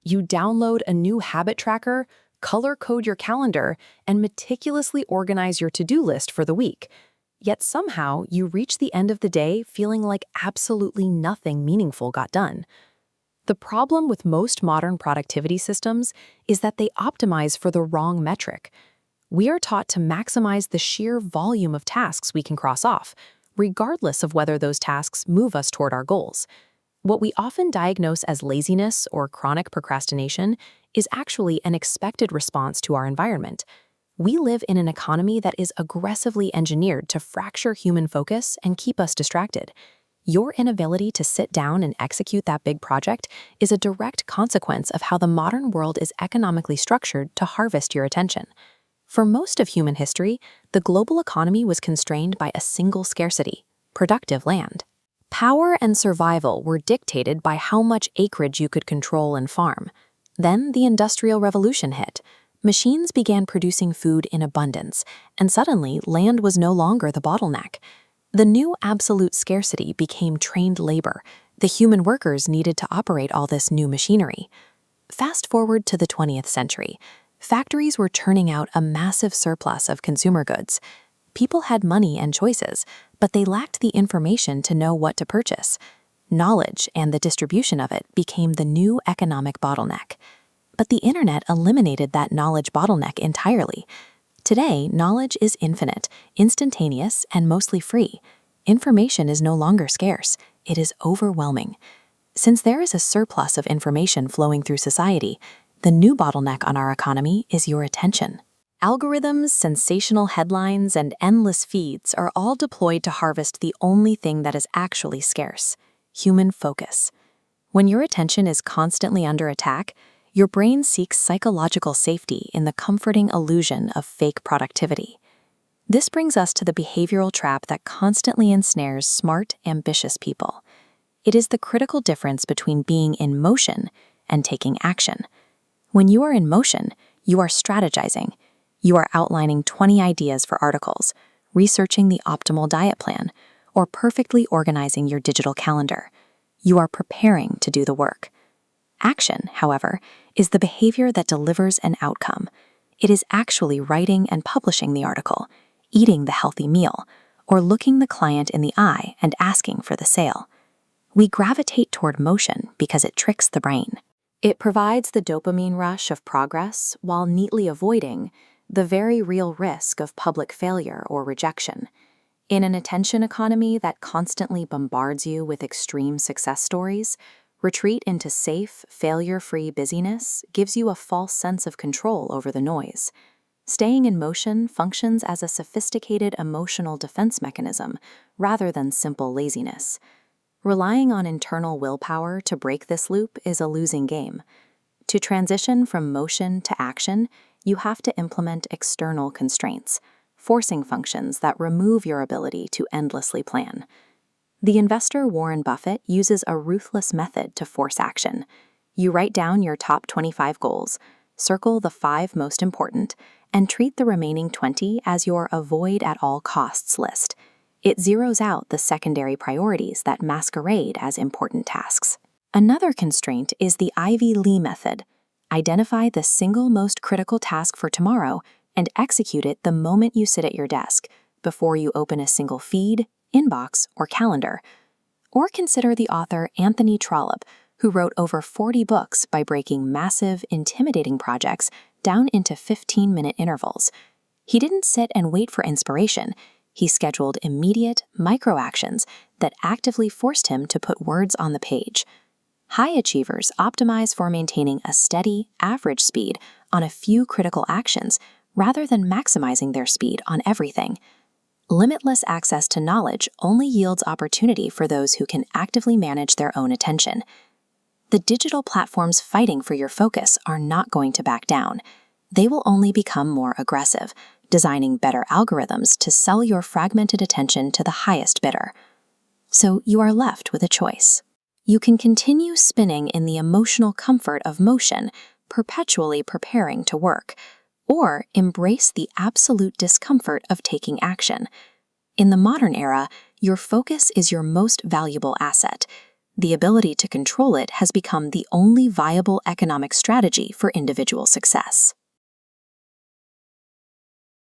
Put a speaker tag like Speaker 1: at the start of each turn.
Speaker 1: You download a new habit tracker, color code your calendar, and meticulously organize your to-do list for the week. Yet somehow, you reach the end of the day feeling like absolutely nothing meaningful got done. The problem with most modern productivity systems is that they optimize for the wrong metric. We are taught to maximize the sheer volume of tasks we can cross off, regardless of whether those tasks move us toward our goals. What we often diagnose as laziness or chronic procrastination is actually an expected response to our environment. We live in an economy that is aggressively engineered to fracture human focus and keep us distracted. Your inability to sit down and execute that big project is a direct consequence of how the modern world is economically structured to harvest your attention. For most of human history, the global economy was constrained by a single scarcity: productive land. Power and survival were dictated by how much acreage you could control and farm. Then the Industrial Revolution hit. Machines began producing food in abundance, and suddenly land was no longer the bottleneck. The new absolute scarcity became trained labor. The human workers needed to operate all this new machinery. Fast forward to the 20th century. Factories were churning out a massive surplus of consumer goods. People had money and choices, but they lacked the information to know what to purchase. Knowledge and the distribution of it became the new economic bottleneck. But the internet eliminated that knowledge bottleneck entirely. Today, knowledge is infinite, instantaneous, and mostly free. Information is no longer scarce. It is overwhelming. Since there is a surplus of information flowing through society, the new bottleneck on our economy is your attention. Algorithms, sensational headlines, and endless feeds are all deployed to harvest the only thing that is actually scarce: human focus. When your attention is constantly under attack, your brain seeks psychological safety in the comforting illusion of fake productivity. This brings us to the behavioral trap that constantly ensnares smart, ambitious people. It is the critical difference between being in motion and taking action. When you are in motion, you are strategizing. You are outlining 20 ideas for articles, researching the optimal diet plan, or perfectly organizing your digital calendar. You are preparing to do the work. Action, however, is the behavior that delivers an outcome. It is actually writing and publishing the article, eating the healthy meal, or looking the client in the eye and asking for the sale. We gravitate toward motion because it tricks the brain. It provides the dopamine rush of progress while neatly avoiding the very real risk of public failure or rejection. In an attention economy that constantly bombards you with extreme success stories, retreat into safe, failure-free busyness gives you a false sense of control over the noise. Staying in motion functions as a sophisticated emotional defense mechanism rather than simple laziness. Relying on internal willpower to break this loop is a losing game. To transition from motion to action, you have to implement external constraints, forcing functions that remove your ability to endlessly plan. The investor Warren Buffett uses a ruthless method to force action. You write down your top 25 goals, circle the 5 most important, and treat the remaining 20 as your avoid at all costs list. It zeroes out the secondary priorities that masquerade as important tasks. Another constraint is the Ivy Lee method. Identify the single most critical task for tomorrow and execute it the moment you sit at your desk, before you open a single feed, inbox, or calendar. Or consider the author Anthony Trollope, who wrote over 40 books by breaking massive, intimidating projects down into 15-minute intervals. He didn't sit and wait for inspiration. He scheduled immediate, micro-actions that actively forced him to put words on the page. High achievers optimize for maintaining a steady, average speed on a few critical actions rather than maximizing their speed on everything. Limitless access to knowledge only yields opportunity for those who can actively manage their own attention. The digital platforms fighting for your focus are not going to back down. They will only become more aggressive, designing better algorithms to sell your fragmented attention to the highest bidder. So you are left with a choice. You can continue spinning in the emotional comfort of motion, perpetually preparing to work, or embrace the absolute discomfort of taking action. In the modern era, your focus is your most valuable asset.
Speaker 2: the ability to control it has become the only viable economic strategy for individual success.